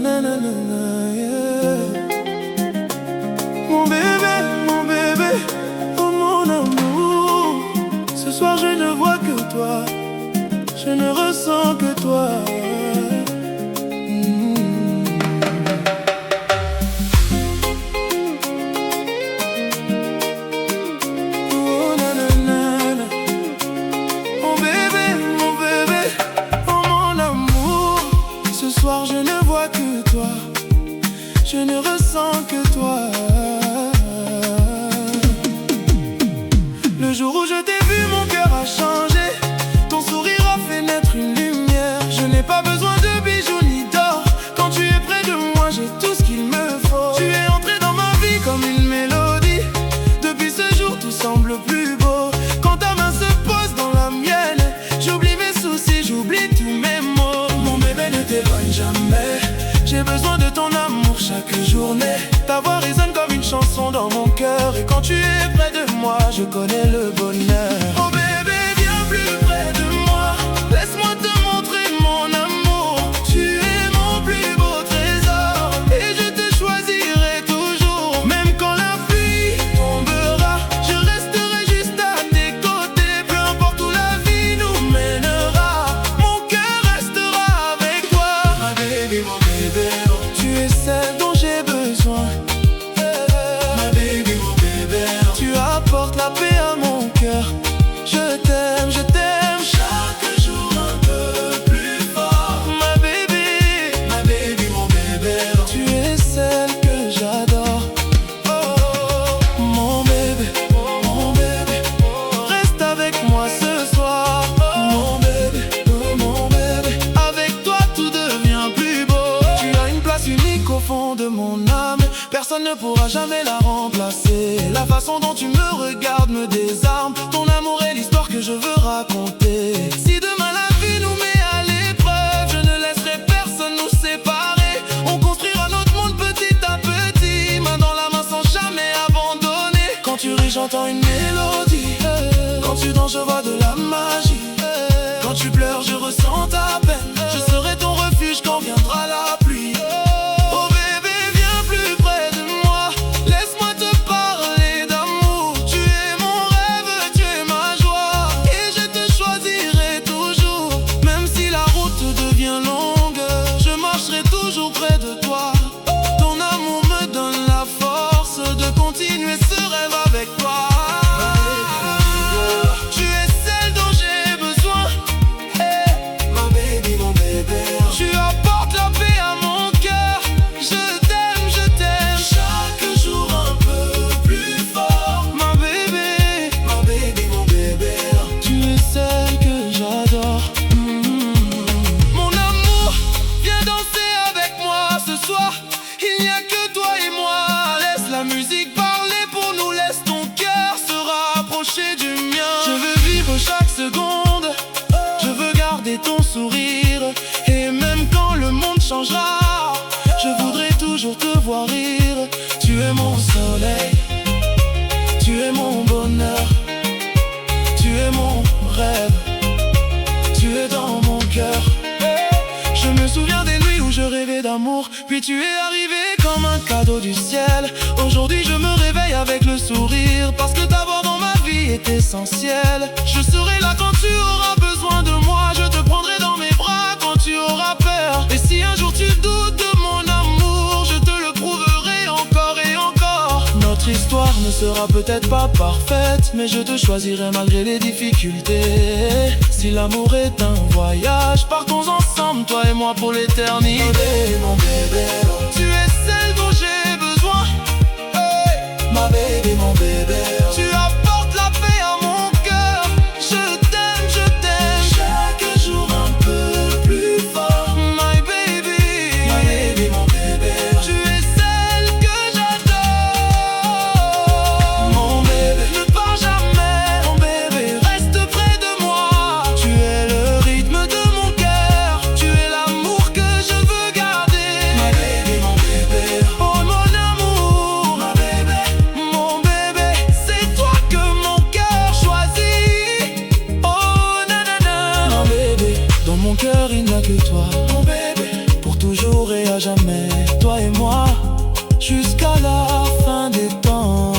nanana, yeah. Mon bébé, oh mon amour. Ce soir je ne vois que toi, je ne ressens que toi. Oh nanana, mon bébé, oh mon amour. Ce soir je ne vois que toi, je ne ressens que toi. Le jour où je t'ai vu, mon cœur a changé. Ton sourire a fait naître une lumière. Je n'ai pas besoin de bijoux ni d'or. Quand tu es près de moi, j'ai tout ce qu'il me faut. Tu es entré dans ma vie comme une mélodie. Depuis ce jour, tout semble plus beau. Quand ta main se pose dans la mienne, j'oublie mes soucis, j'oublie tous mes maux. Mon bébé, ne t'éloigne jamais. J'ai besoin de ton amour chaque journée. Ta voix résonne comme une chanson dans mon cœur. Et quand tu es près de moi, je connais le bonheur. Oh bébé, viens plus près de moi. Laisse-moi te montrer mon amour. Tu es mon plus beau trésor. Et je te choisirai toujours. Même quand la pluie tombera, je resterai juste à tes côtés. Peu importe où la vie nous mènera, mon cœur restera avec toi. Ma baby, mon bébé, tu es celle dont j'ai besoin. Ma baby, mon bébé, tu apportes la paix à mon cœur. Je t'aime, chaque jour un peu plus fort. Ma baby, mon bébé, tu es celle que j'adore. Oh, mon bébé, reste avec moi ce soir. Mon bébé, avec toi tout devient plus beau. Tu as une place unique au fond de mon âme. Personne ne pourra jamais la remplacer. La façon dont tu me regardes me désarme. Ton amour est l'histoire que je veux raconter. Si demain la vie nous met à l'épreuve, je ne laisserai personne nous séparer. On construira notre monde petit à petit, main dans la main sans jamais abandonner. Quand tu ris, j'entends une mélodie. Quand tu danses, je vois de la magie. Quand tu pleures, je ressens ta peine. Je serai ton refuge quand viendra la pluie. Oh bébé, viens plus près de moi. Laisse-moi te parler d'amour. Tu es mon rêve, tu es ma joie. Et je te choisirai toujours. Même si la route devient longue, je marcherai toujours près de toi. Ton amour me donne la force de continuer ce rêve avec toi. Tu es celle dont j'ai besoin. Ma baby, mon bébé, tu apportes la paix à mon cœur. Je t'aime, chaque jour un peu plus fort. Ma baby, mon bébé, tu es celle que j'adore. Mon amour, viens danser avec moi ce soir. Il n'y a que toi et moi. Laisse la musique parler pour nous. Laisse ton cœur se rapprocher du mien. Je veux vivre chaque seconde. Je veux garder ton sourire. Et même quand le monde changera, je voudrais toujours te voir rire. Tu es mon soleil, tu es mon bonheur, tu es mon rêve, tu es dans mon cœur. Je me souviens des nuits où je rêvais d'amour, puis tu es arrivé comme un cadeau du ciel. Aujourd'hui je me réveille avec le sourire, parce que t'avoir dans ma vie est essentiel. Je serai là quand tu auras besoin de moi. Je te prendrai dans mes bras quand tu auras peur. Et si un jour tu doutes de mon amour, je te le prouverai encore et encore. Notre histoire ne sera peut-être pas parfaite, mais je te choisirai malgré les difficultés. Si l'amour est un voyage, partons ensemble, toi et moi pour l'éternité. Mon bébé, tu es celle dont j'ai besoin. Ma baby, mon bébé, tu apportes la paix à mon cœur. Je t'aime, chaque jour un peu plus fort. My baby, mon bébé, tu es celle que j'adore. Mon bébé, ne pars jamais. Mon bébé, reste près de moi. Tu es le rythme de mon cœur. Tu es l'amour que je veux garder. My baby, mon bébé, oh mon amour. Ma baby, mon bébé, c'est toi que mon cœur choisit. Oh nanana, mon bébé, dans mon cœur il n'y a que toi. Mon bébé, pour toujours et à jamais, toi et moi, jusqu'à la fin des temps.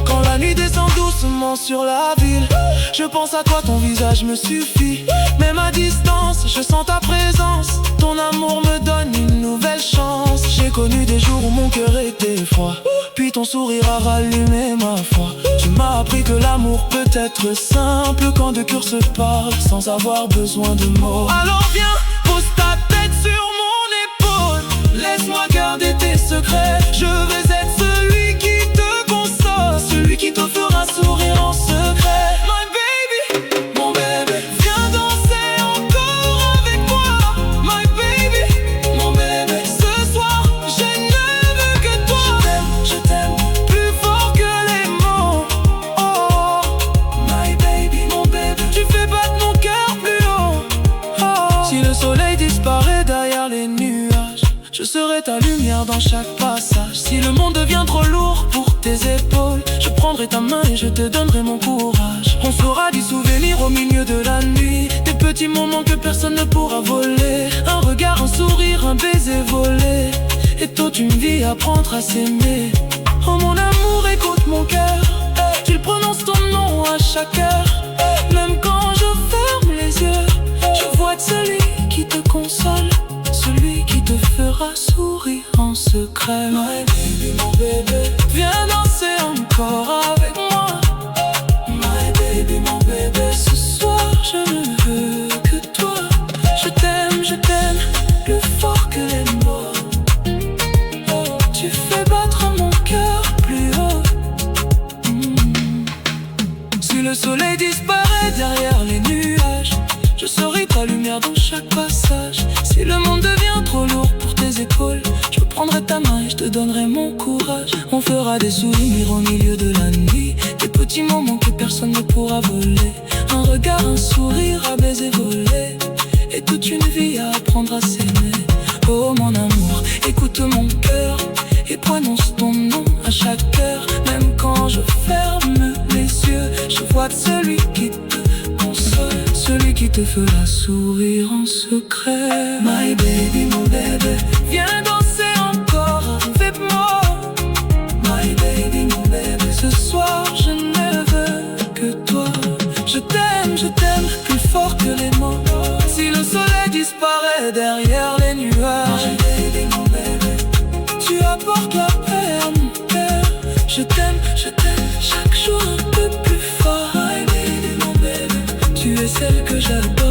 Quand la nuit descend doucement sur la ville, je pense à toi, ton visage me suffit. Même à distance, je sens ta présence. Ton amour me donne une nouvelle chance. J'ai connu des jours où mon cœur était froid, puis ton sourire a rallumé ma foi. Tu m'as appris que l'amour peut être simple quand deux cœurs se parlent sans avoir besoin de mots. Alors viens, pose ta tête sur mon épaule, laisse-moi garder tes secrets. Je vais être celui qui te console, celui qui te fera sourire en secret. My baby, mon bébé, viens danser encore avec moi. My baby, mon bébé, ce soir je ne veux que toi. Je t'aime, plus fort que les mots. Oh, my baby, mon bébé, tu fais battre mon cœur plus haut. Oh, si le soleil disparaît derrière les nuages, je serai ta lumière dans chaque passage. Si le monde devient trop lourd pour tes épaules, je prendrai ta main et je te donnerai mon courage. On fera des souvenirs au milieu de la nuit, des petits moments que personne ne pourra voler. Un regard, un sourire, un baiser volé, et toute une vie à apprendre à s'aimer. Oh mon amour, écoute mon cœur, qu'il prononce ton nom à chaque heure. Même quand je ferme les yeux, je vois celui qui te console, celui qui te fera sourire en secret. My baby, mon bébé, viens danser encore avec moi. My baby, mon bébé, ce soir je ne veux que toi. Je t'aime, plus fort que les mots. Oh, tu fais battre mon cœur plus haut. Si le soleil disparaît derrière les nuages, je serai ta lumière dans chaque passage. Si le monde devient trop lourd pour tes épaules, je prendrai ta main et je te donnerai mon courage. On fera des souvenirs au milieu de la nuit, des petits moments que personne ne pourra voler. Un regard, un sourire, un baiser volé, et toute une vie à apprendre à s'aimer. Oh mon amour, écoute mon cœur et prononce ton nom à chaque heure. Même quand je ferme les yeux, je vois celui qui te console, celui qui te fera sourire en secret. My baby, mon bébé, viens danser encore avec moi. My baby, mon bébé, ce soir je ne veux que toi. Je t'aime, plus fort que les mots. Si le soleil disparaît derrière les nuages, my baby, mon bébé, tu apportes la paix à mon cœur. Je t'aime, chaque jour un peu plus fort. My baby, mon bébé, tu es celle que j'adore.